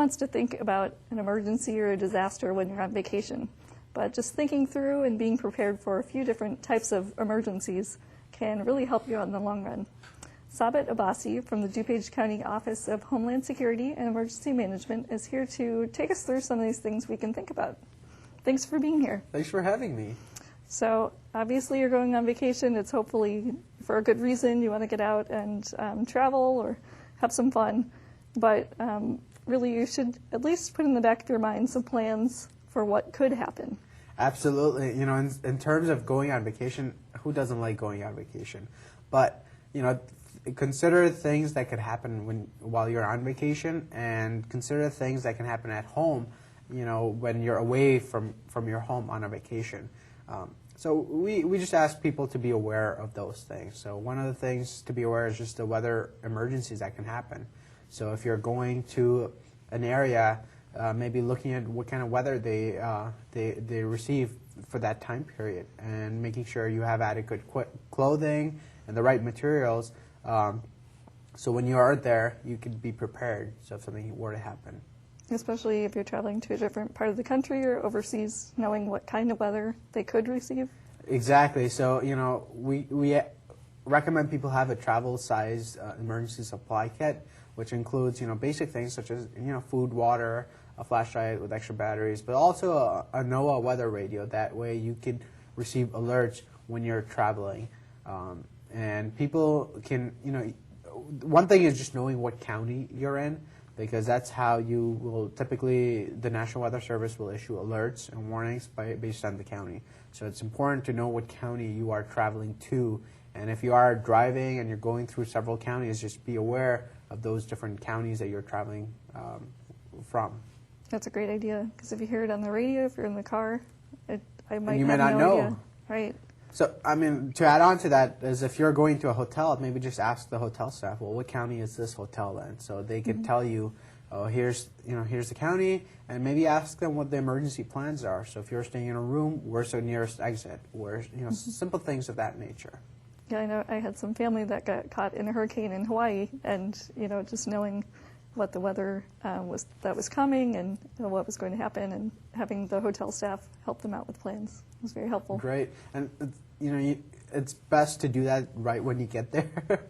wants to think about an emergency or a disaster when you're on vacation, but just thinking through and being prepared for a few different types of emergencies can really help you out in the long run. Sabit Abbasi from the DuPage County Office of Homeland Security and Emergency Management is here to take us through some of these things we can think about. Thanks for being here. Thanks for having me. So obviously you're going on vacation. It's hopefully for a good reason. You want to get out and travel or have some fun. But really you should at least put in the back of your mind some plans for what could happen. Absolutely. You know, in terms of going on vacation, who doesn't like going on vacation? But, you know, consider things that could happen while you're on vacation, and consider things that can happen at home, you know, when you're away from your home on a vacation. So we just ask people to be aware of those things. So one of the things to be aware is just the weather emergencies that can happen. So if you're going to an area, maybe looking at what kind of weather they receive for that time period, and making sure you have adequate clothing and the right materials, so when you are there, you can be prepared so if something were to happen. Especially if you're traveling to a different part of the country or overseas, knowing what kind of weather they could receive. Exactly. So, you know, we recommend people have a travel-sized emergency supply kit, which includes, you know, basic things such as, you know, food, water, a flashlight with extra batteries, but also a NOAA weather radio. That way you can receive alerts when you're traveling. And people can, you know, one thing is just knowing what county you're in, because that's how you will typically, the National Weather Service will issue alerts and warnings based on the county. So it's important to know what county you are traveling to. And if you are driving and you're going through several counties, just be aware of those different counties that you're traveling from. That's a great idea, because if you hear it on the radio, if you're in the car, I might you may not know. Idea. Right. So, I mean, to add on to that is if you're going to a hotel, maybe just ask the hotel staff, well, what county is this hotel in? So they can tell you, oh, here's the county, and maybe ask them what the emergency plans are. So if you're staying in a room, where's the nearest exit? Where's, you know, simple things of that nature. Yeah, I know I had some family that got caught in a hurricane in Hawaii, and, you know, just knowing what the weather was coming and what was going to happen, and having the hotel staff help them out with plans was very helpful. Great. And, you know, it's best to do that right when you get there,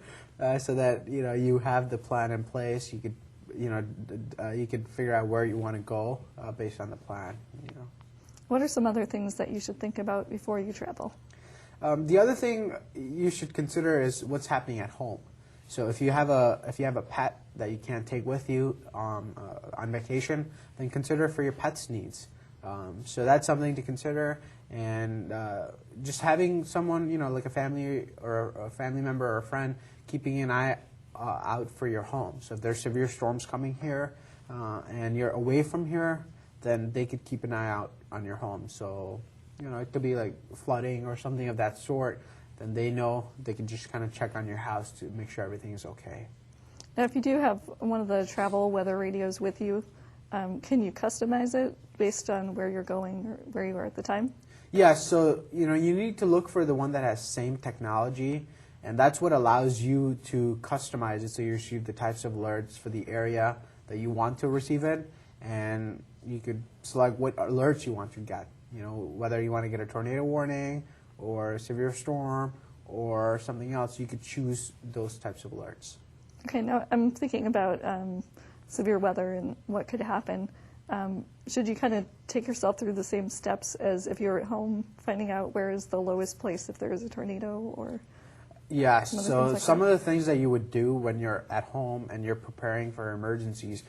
so that, you know, you have the plan in place. You could, you know, you could figure out where you want to go based on the plan, you know. What are some other things that you should think about before you travel? The other thing you should consider is what's happening at home. So if you have a pet that you can't take with you on vacation, then consider for your pet's needs. So that's something to consider, and just having someone, you know, like a family or a family member or a friend, keeping an eye out for your home. So if there's severe storms coming here and you're away from here, then they could keep an eye out on your home. So, you know, it could be like flooding or something of that sort. Then they know they can just kind of check on your house to make sure everything is okay. Now, if you do have one of the travel weather radios with you, can you customize it based on where you're going or where you are at the time? Yeah, so, you know, you need to look for the one that has same technology, and that's what allows you to customize it so you receive the types of alerts for the area that you want to receive it, and you could select what alerts you want to get, you know, whether you want to get a tornado warning or a severe storm or something else. You could choose those types of alerts. Okay, now I'm thinking about severe weather and what could happen. Should you kind of take yourself through the same steps as if you're at home, finding out where is the lowest place if there is a tornado or? Yeah, so some of the things that you would do when you're at home and you're preparing for emergencies,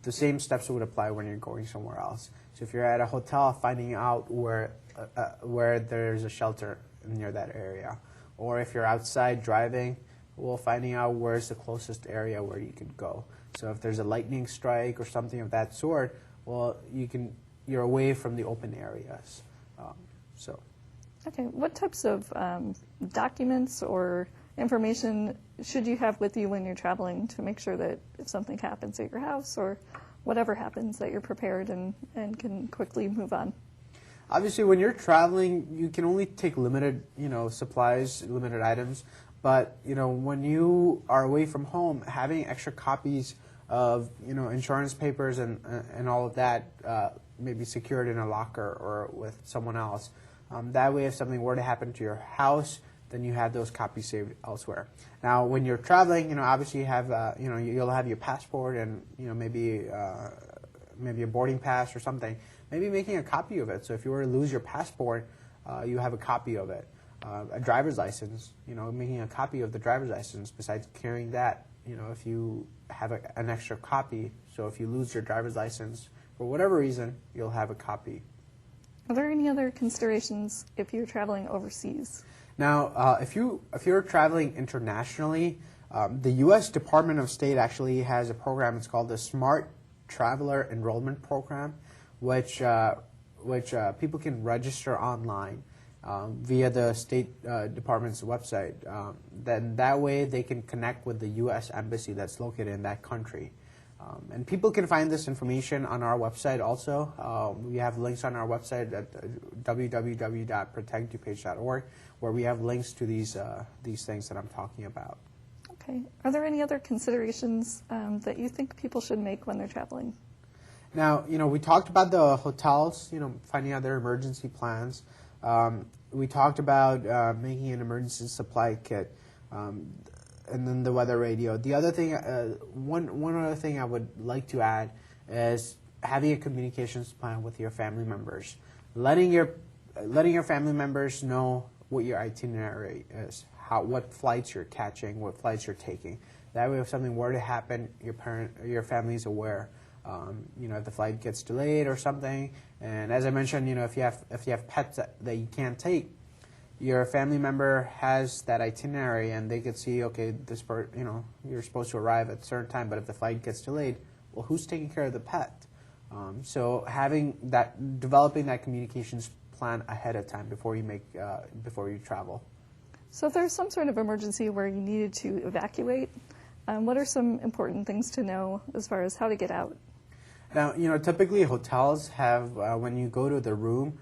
the same steps would apply when you're going somewhere else. So if you're at a hotel, finding out where there's a shelter near that area. Or if you're outside driving, well, finding out where's the closest area where you could go. So if there's a lightning strike or something of that sort, well, you're away from the open areas. Okay, what types of documents or information should you have with you when you're traveling to make sure that if something happens at your house or whatever happens that you're prepared and can quickly move on? Obviously, when you're traveling, you can only take limited, you know, supplies, limited items. But, you know, when you are away from home, having extra copies of insurance papers and all of that maybe secured in a locker or with someone else. That way, if something were to happen to your house, then you have those copies saved elsewhere. Now, when you're traveling, obviously you have you'll have your passport and maybe a boarding pass or something. Maybe making a copy of it. So if you were to lose your passport, you have a copy of it. A driver's license, making a copy of the driver's license. Besides carrying that, if you have an extra copy, so if you lose your driver's license for whatever reason, you'll have a copy. Are there any other considerations if you're traveling overseas? Now, if you're traveling internationally, the U.S. Department of State actually has a program. It's called the Smart Traveler Enrollment Program, which people can register online via the State Department's website. Then that way they can connect with the U.S. Embassy that's located in that country. And people can find this information on our website also. We have links on our website at www.protectdupage.org, where we have links to these things that I'm talking about. Okay. Are there any other considerations that you think people should make when they're traveling? Now, we talked about the hotels, finding out their emergency plans. We talked about making an emergency supply kit. And then the weather radio. The other thing, one other thing I would like to add is having a communications plan with your family members, letting your family members know what your itinerary is, what flights you're catching, what flights you're taking. That way, if something were to happen, your family's aware. If the flight gets delayed or something. And as I mentioned, if you have pets that you can't take, your family member has that itinerary, and they could see, okay, you're supposed to arrive at a certain time, but if the flight gets delayed, well, who's taking care of the pet? So developing that communications plan ahead of time before you travel. So if there's some sort of emergency where you needed to evacuate, what are some important things to know as far as how to get out? Now, typically hotels have, when you go to the room,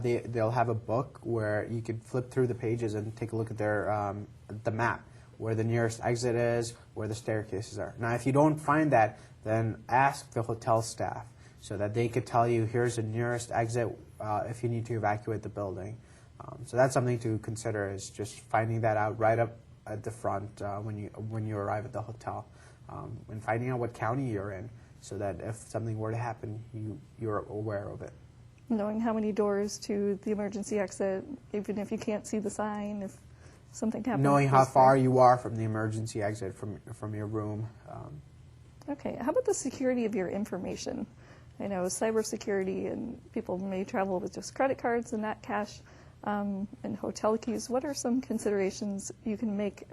they'll have a book where you could flip through the pages and take a look at the map, where the nearest exit is, where the staircases are. Now, if you don't find that, then ask the hotel staff so that they could tell you, here's the nearest exit if you need to evacuate the building. So that's something to consider, is just finding that out right up at the front when you arrive at the hotel, and finding out what county you're in, so that if something were to happen, you're aware of it. Knowing how many doors to the emergency exit, even if you can't see the sign, if something happens. Knowing how far you are from the emergency exit from your room. Okay, how about the security of your information? I know cybersecurity, and people may travel with just credit cards and not cash, and hotel keys. What are some considerations you can make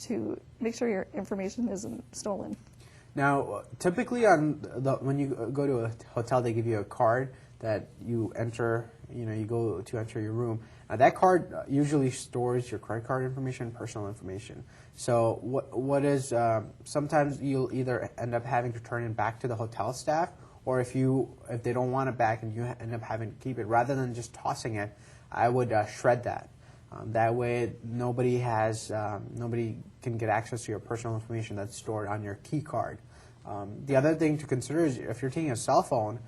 to make sure your information isn't stolen? Now, typically when you go to a hotel, they give you a card that you enter, you go to enter your room. Now, that card usually stores your credit card information, personal information. So what is, sometimes you'll either end up having to turn it back to the hotel staff, or if they don't want it back and you end up having to keep it, rather than just tossing it, I would shred that. That way nobody can get access to your personal information that's stored on your key card. The other thing to consider is if you're taking a cell phone,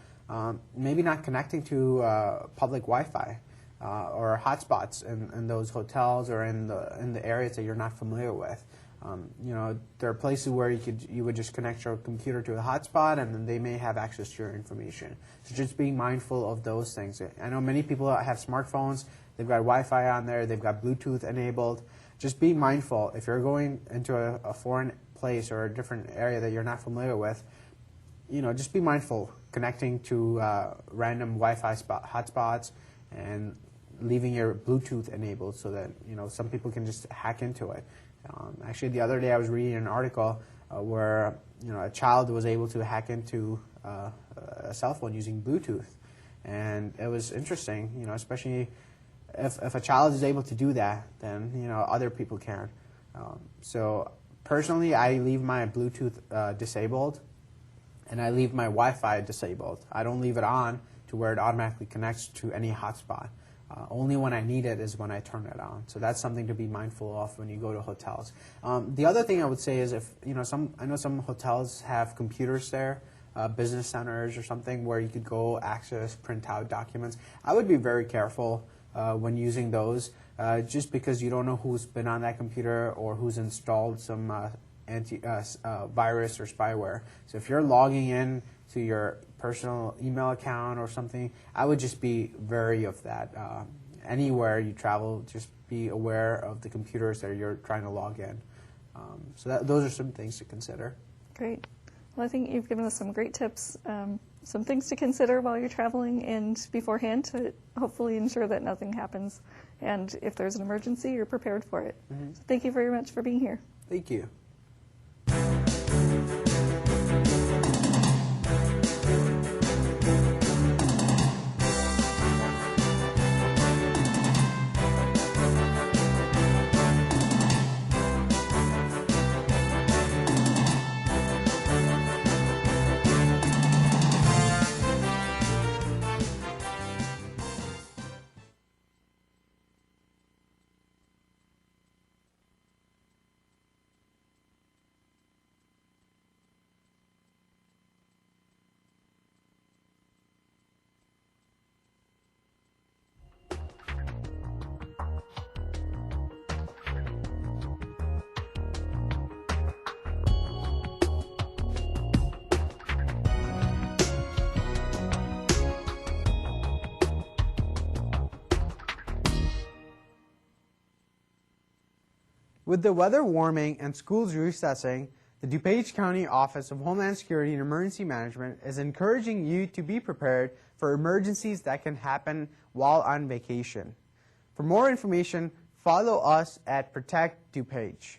maybe not connecting to public Wi-Fi or hotspots in those hotels or in the areas that you're not familiar with. There are places where you would just connect your computer to a hotspot, and then they may have access to your information. So just being mindful of those things. I know many people have smartphones. They've got Wi-Fi on there. They've got Bluetooth enabled. Just be mindful. If you're going into a foreign place or a different area that you're not familiar with, just be mindful connecting to random Wi-Fi hotspots and leaving your Bluetooth enabled, so that some people can just hack into it. Actually, the other day I was reading an article where a child was able to hack into a cell phone using Bluetooth, and it was interesting. Especially if a child is able to do that, then other people can. So personally, I leave my Bluetooth disabled, and I leave my Wi-Fi disabled. I don't leave it on to where it automatically connects to any hotspot. Only when I need it is when I turn it on. So that's something to be mindful of when you go to hotels. The other thing I would say is if, I know some hotels have computers there, business centers or something where you could go access, print out documents. I would be very careful when using those, just because you don't know who's been on that computer or who's installed some virus or spyware. So if you're logging in to your personal email account or something, I would just be wary of that. Anywhere you travel, just be aware of the computers that you're trying to log in. So those are some things to consider. Great. Well, I think you've given us some great tips, some things to consider while you're traveling and beforehand to hopefully ensure that nothing happens. And if there's an emergency, you're prepared for it. Mm-hmm. So thank you very much for being here. Thank you. With the weather warming and schools recessing, the DuPage County Office of Homeland Security and Emergency Management is encouraging you to be prepared for emergencies that can happen while on vacation. For more information, follow us at Protect DuPage.